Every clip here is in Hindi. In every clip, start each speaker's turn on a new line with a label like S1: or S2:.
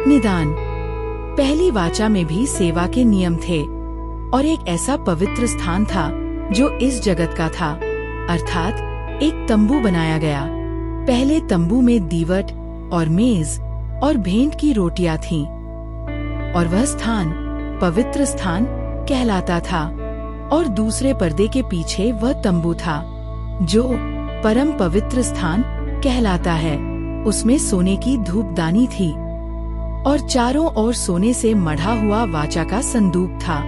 S1: निदान। पहली वाचा में भी सेवा के नियम थे और एक ऐसा पवित्र स्थान था जो इस जगत का था, अर्थात एक तंबू बनाया गया। पहले तंबू में दीवट और मेज और भेंट की रोटियां थीं और वह स्थान पवित्र स्थान कहलाता था। और दूसरे पर्दे के पीछे वह तंबू था जो परम पवित्र स्थान कहलाता है। उसमें सोने की धूपदानी थी और चारों ओर सोने से मढ़ा हुआ वाचा का संदूक था।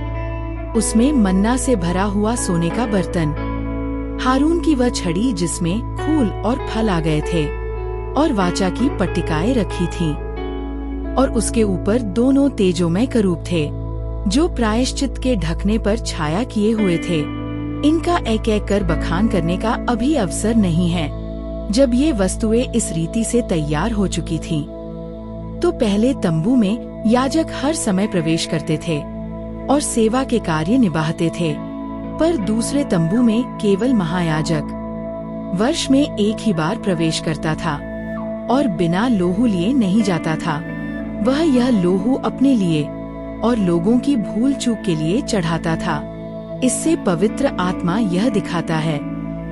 S1: उसमें मन्ना से भरा हुआ सोने का बर्तन, हारून की वह छड़ी जिसमें फूल और फल आ गए थे और वाचा की पट्टिकाएं रखी थीं। और उसके ऊपर दोनों तेजोमय करूब थे जो प्रायश्चित के ढकने पर छाया किए हुए थे। इनका एक एक कर बखान करने का अभी अवसर नहीं है। जब ये वस्तुएं इस रीति से तैयार हो चुकी थीं, तो पहले तंबू में याजक हर समय प्रवेश करते थे और सेवा के कार्य निभाते थे, पर दूसरे तंबू में केवल महायाजक वर्ष में एक ही बार प्रवेश करता था और बिना लोहू लिए नहीं जाता था। वह यह लोहू अपने लिए और लोगों की भूल चूक के लिए चढ़ाता था। इससे पवित्र आत्मा यह दिखाता है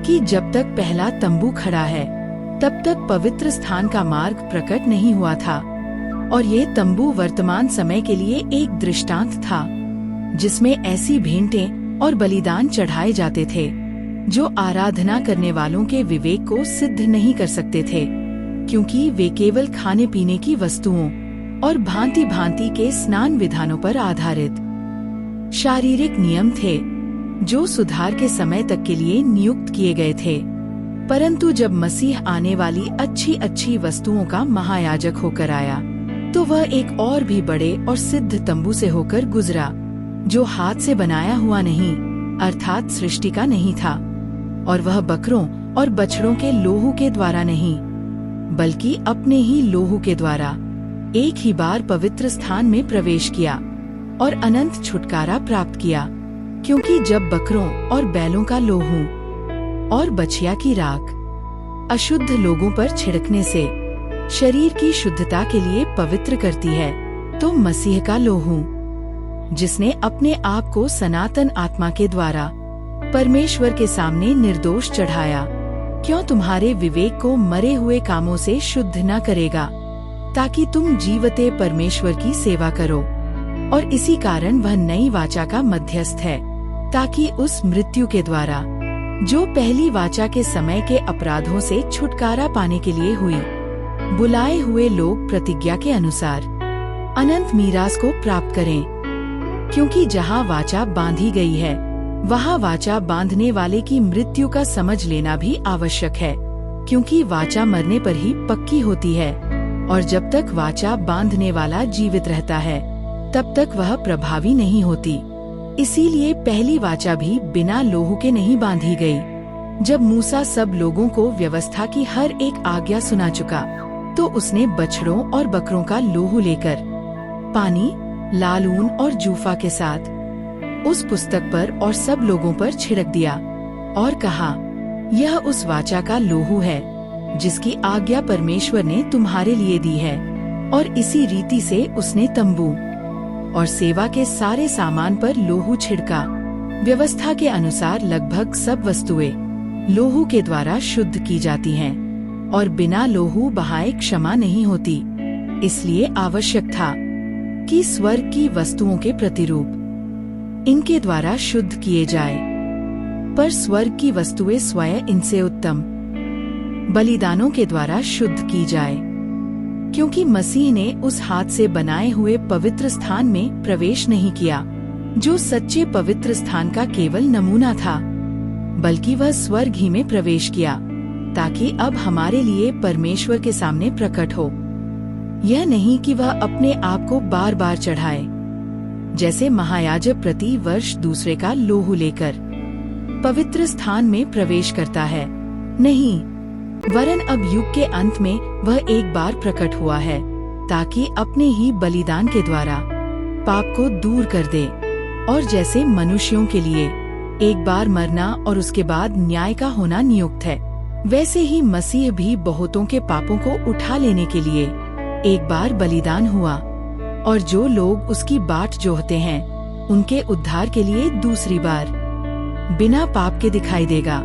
S1: कि जब तक पहला तंबू खड़ा है, तब तक पवित्र स्थान का मार्ग प्रकट नहीं हुआ था। और ये तंबू वर्तमान समय के लिए एक दृष्टांत था, जिसमें ऐसी भेंटें और बलिदान चढ़ाए जाते थे जो आराधना करने वालों के विवेक को सिद्ध नहीं कर सकते थे, क्योंकि वे केवल खाने पीने की वस्तुओं और भांति भांति के स्नान विधानों पर आधारित शारीरिक नियम थे जो सुधार के समय तक के लिए नियुक्त किए गए थे। परंतु जब मसीह आने वाली अच्छी अच्छी वस्तुओं का महायाजक होकर आया, तो वह एक और भी बड़े और सिद्ध तंबू से होकर गुजरा, जो हाथ से बनाया हुआ नहीं, अर्थात सृष्टि का नहीं था। और वह बकरों और बछड़ों के लोहू के द्वारा नहीं, बल्कि अपने ही लोहू के द्वारा एक ही बार पवित्र स्थान में प्रवेश किया और अनंत छुटकारा प्राप्त किया। क्योंकि जब बकरों और बैलों का लोहू और बछिया की राख अशुद्ध लोगों पर छिड़कने से शरीर की शुद्धता के लिए पवित्र करती है, तो मसीह का लोहू, जिसने अपने आप को सनातन आत्मा के द्वारा परमेश्वर के सामने निर्दोष चढ़ाया, क्यों तुम्हारे विवेक को मरे हुए कामों से शुद्ध न करेगा, ताकि तुम जीवते परमेश्वर की सेवा करो। और इसी कारण वह नई वाचा का मध्यस्थ है, ताकि उस मृत्यु के द्वारा जो पहली वाचा के समय के अपराधों से छुटकारा पाने के लिए हुई, बुलाए हुए लोग प्रतिज्ञा के अनुसार अनंत मीरास को प्राप्त करें। क्योंकि जहाँ वाचा बांधी गई है, वहाँ वाचा बांधने वाले की मृत्यु का समझ लेना भी आवश्यक है, क्योंकि वाचा मरने पर ही पक्की होती है, और जब तक वाचा बांधने वाला जीवित रहता है, तब तक वह प्रभावी नहीं होती। इसीलिए पहली वाचा भी बिना लोहू के नहीं बांधी गई। जब मूसा सब लोगों को व्यवस्था की हर एक आज्ञा सुना चुका, तो उसने बछड़ों और बकरों का लोहू लेकर पानी, लाल ऊन और जूफा के साथ उस पुस्तक पर और सब लोगों पर छिड़क दिया और कहा, यह उस वाचा का लोहू है जिसकी आज्ञा परमेश्वर ने तुम्हारे लिए दी है। और इसी रीति से उसने तंबू और सेवा के सारे सामान पर लोहू छिड़का। व्यवस्था के अनुसार लगभग सब वस्तुएं लोहू के द्वारा शुद्ध की जाती हैं, और बिना लोहू बहाए क्षमा नहीं होती। इसलिए आवश्यक था कि स्वर्ग की वस्तुओं के प्रतिरूप इनके द्वारा शुद्ध किए जाए, पर स्वर्ग की वस्तुएं स्वयं इनसे उत्तम बलिदानों के द्वारा शुद्ध की जाए। क्योंकि मसीह ने उस हाथ से बनाए हुए पवित्र स्थान में प्रवेश नहीं किया, जो सच्चे पवित्र स्थान का केवल नमूना था, बल्कि वह स्वर्ग ही में प्रवेश किया, ताकि अब हमारे लिए परमेश्वर के सामने प्रकट हो। यह नहीं कि वह अपने आप को बार बार चढ़ाए, जैसे महायाजक प्रति वर्ष दूसरे का लोहू लेकर पवित्र स्थान में प्रवेश करता है। नहीं, वरन अब युग के अंत में वह एक बार प्रकट हुआ है, ताकि अपने ही बलिदान के द्वारा पाप को दूर कर दे। और जैसे मनुष्यों के लिए एक बार मरना और उसके बाद न्याय का होना नियुक्त है, वैसे ही मसीह भी बहुतों के पापों को उठा लेने के लिए एक बार बलिदान हुआ और जो लोग उसकी बाट जोहते हैं उनके उद्धार के लिए दूसरी बार बिना पाप के दिखाई देगा।